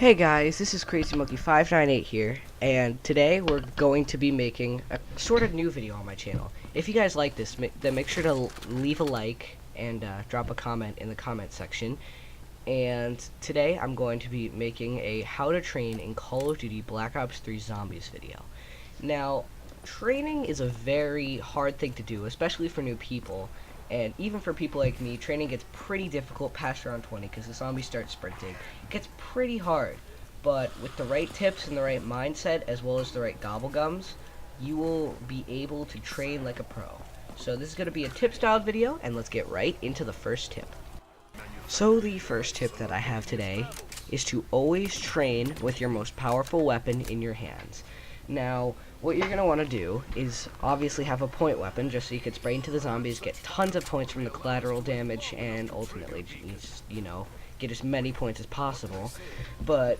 Hey guys, this is Crazy Monkey 598 here, and today we're going to be making a sort of new video on my channel. If you guys like this, then make sure to leave a like and drop a comment in the comment section. And today I'm going to be making a how to train in Call of Duty Black Ops 3 Zombies video. Now, training is a very hard thing to do, especially for new people. And even for people like me, training gets pretty difficult past round 20 because the zombies start sprinting. It gets pretty hard, but with the right tips and the right mindset, as well as the right gobblegums, you will be able to train like a pro. So this is going to be a tip-styled video, and let's get right into the first tip. So the first tip that I have today is to always train with your most powerful weapon in your hands. Now, what you're going to want to do is obviously have a point weapon just so you can spray into the zombies, get tons of points from the collateral damage, and ultimately, get as many points as possible. But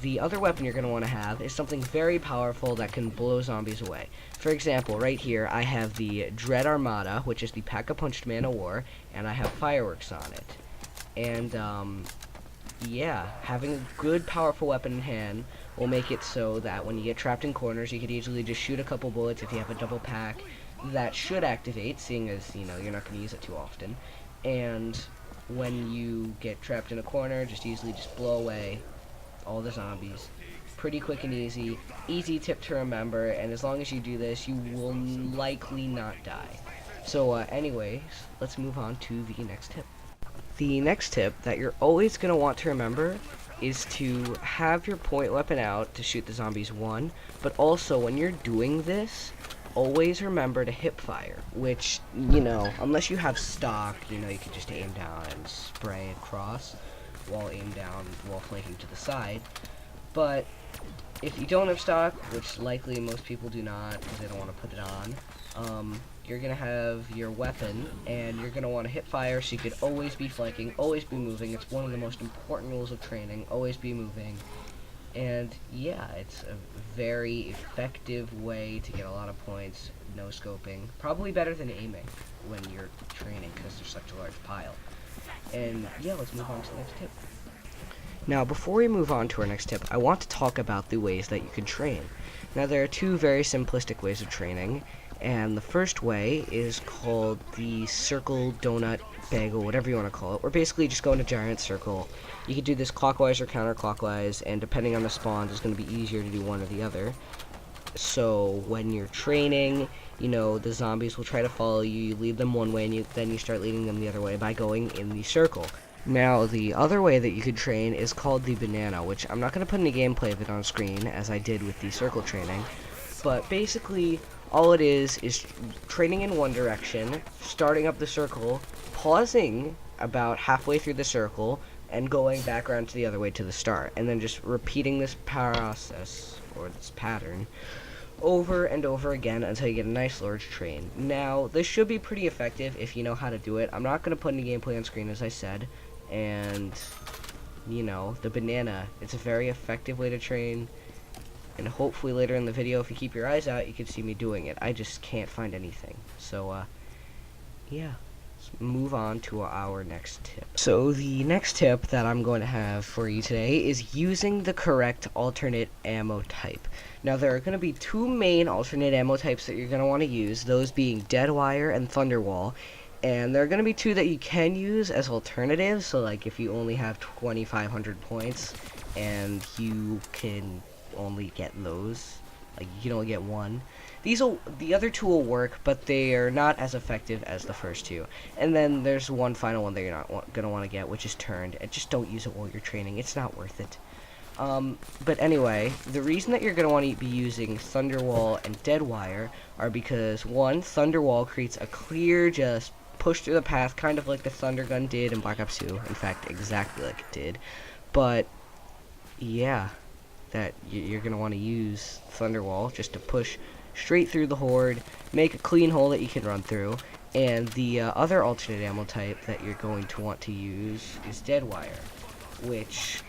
the other weapon you're going to want to have is something very powerful that can blow zombies away. For example, right here, I have the Dread Armada, which is the Pack-a-Punched Man of War, and I have fireworks on it. And, yeah, having a good, powerful weapon in hand will make it so that when you get trapped in corners, you could easily just shoot a couple bullets if you have a double pack. That should activate, seeing as, you're not going to use it too often. And when you get trapped in a corner, just easily just blow away all the zombies. Pretty quick and easy. Easy tip to remember, and as long as you do this, you will likely not die. So, anyways, let's move on to the next tip. The next tip that you're always going to want to remember is to have your point weapon out to shoot the zombies one, but also when you're doing this, always remember to hip fire, which, unless you have stock, you can just aim down and spray across while aim down while flanking to the side. But if you don't have stock, which likely most people do not because they don't want to put it on, you're going to have your weapon, and you're going to want to hip fire so you could always be flanking, always be moving. It's one of the most important rules of training, always be moving. And yeah, it's a very effective way to get a lot of points, no scoping. Probably better than aiming when you're training because there's such a large pile. And yeah, let's move on to the next tip. Now, before we move on to our next tip, I want to talk about the ways that you can train. Now, there are two very simplistic ways of training, and the first way is called the circle, donut, bagel, whatever you want to call it. We're basically just going a giant circle. You can do this clockwise or counterclockwise, and depending on the spawns, it's going to be easier to do one or the other. So when you're training, the zombies will try to follow you. You lead them one way, and then you start leading them the other way by going in the circle. Now, the other way that you could train is called the banana, which I'm not going to put any gameplay of it on screen, as I did with the circle training. But basically, all it is training in one direction, starting up the circle, pausing about halfway through the circle, and going back around to the other way to the start. And then just repeating this process, or this pattern, over and over again until you get a nice large train. Now, this should be pretty effective if you know how to do it. I'm not going to put any gameplay on screen, as I said. And, the banana, it's a very effective way to train. And hopefully later in the video, if you keep your eyes out, you can see me doing it. I just can't find anything. So, yeah. Let's move on to our next tip. So, the next tip that I'm going to have for you today is using the correct alternate ammo type. Now, there are going to be two main alternate ammo types that you're going to want to use, those being Deadwire and Thunderwall. And there are going to be two that you can use as alternatives, so like if you only have 2,500 points and you can only get those, like you can only get one. The other two will work, but they are not as effective as the first two. And then there's one final one that you're not going to want to get, which is turned, and just don't use it while you're training. It's not worth it. But anyway, the reason that you're going to want to be using Thunderwall and Deadwire are because, one, Thunderwall creates a clear, just push through the path, kind of like the Thunder Gun did in Black Ops 2. In fact, exactly like it did. But, yeah, that you're going to want to use Thunderwall just to push straight through the horde, make a clean hole that you can run through. And the other alternate ammo type that you're going to want to use is Deadwire, which,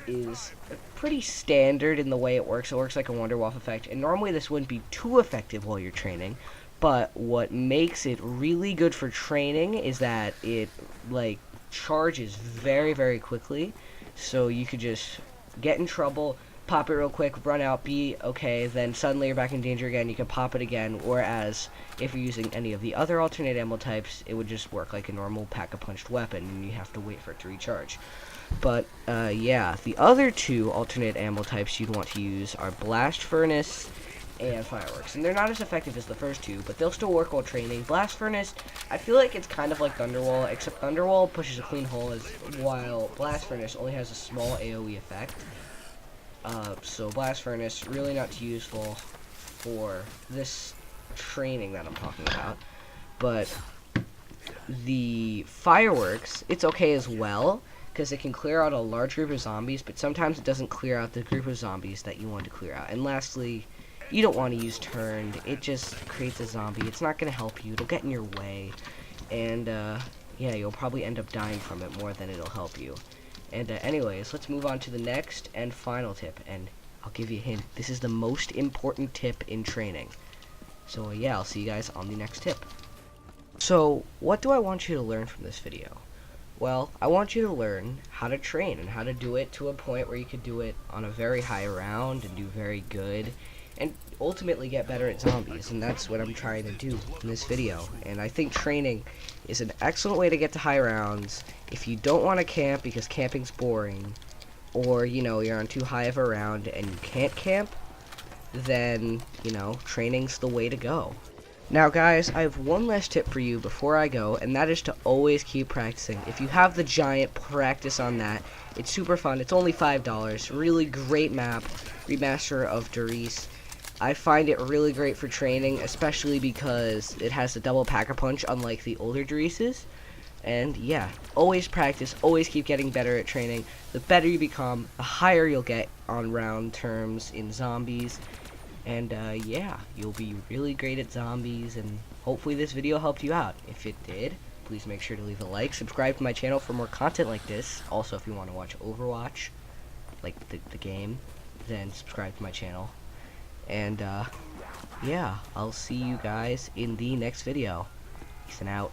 is pretty standard in the way it works. It works like a Wonder Waff effect, and normally this wouldn't be too effective while you're training. But what makes it really good for training is that it, charges very, very quickly, So you could just get in trouble, pop it real quick, run out, be okay, then suddenly you're back in danger again, you can pop it again, whereas if you're using any of the other alternate ammo types, it would just work like a normal pack-a-punched weapon, and you have to wait for it to recharge. But, yeah, the other two alternate ammo types you'd want to use are Blast Furnace and Fireworks. And they're not as effective as the first two, but they'll still work while training. Blast Furnace, I feel like it's kind of like Thunderwall, except Thunderwall pushes a clean hole, while Blast Furnace only has a small AoE effect. So Blast Furnace, really not too useful for this training that I'm talking about. But the Fireworks, it's okay as well, because it can clear out a large group of zombies, but sometimes it doesn't clear out the group of zombies that you want to clear out. And lastly, you don't want to use Turned. It just creates a zombie. It's not going to help you. It'll get in your way. And, yeah, you'll probably end up dying from it more than it'll help you. And, anyways, let's move on to the next and final tip. And I'll give you a hint. This is the most important tip in training. So, yeah, I'll see you guys on the next tip. So, what do I want you to learn from this video? Well, I want you to learn how to train and how to do it to a point where you could do it on a very high round and do very good and ultimately get better at zombies, and that's what I'm trying to do in this video. And I think training is an excellent way to get to high rounds if you don't want to camp because camping's boring, or, you know, you're on too high of a round and you can't camp, then, you know, training's the way to go. Now guys, I have one last tip for you before I go, and that is to always keep practicing. If you have the Giant, practice on that. It's super fun. It's only $5. Really great map. Remaster of Doris. I find it really great for training, especially because it has the double pack-a-punch unlike the older Dorises. And yeah, always practice, always keep getting better at training. The better you become, the higher you'll get on round terms in zombies. And, yeah, you'll be really great at zombies, and hopefully this video helped you out. If it did, please make sure to leave a like, subscribe to my channel for more content like this. Also, if you want to watch Overwatch, like the game, then subscribe to my channel. And, yeah, I'll see you guys in the next video. Peace out.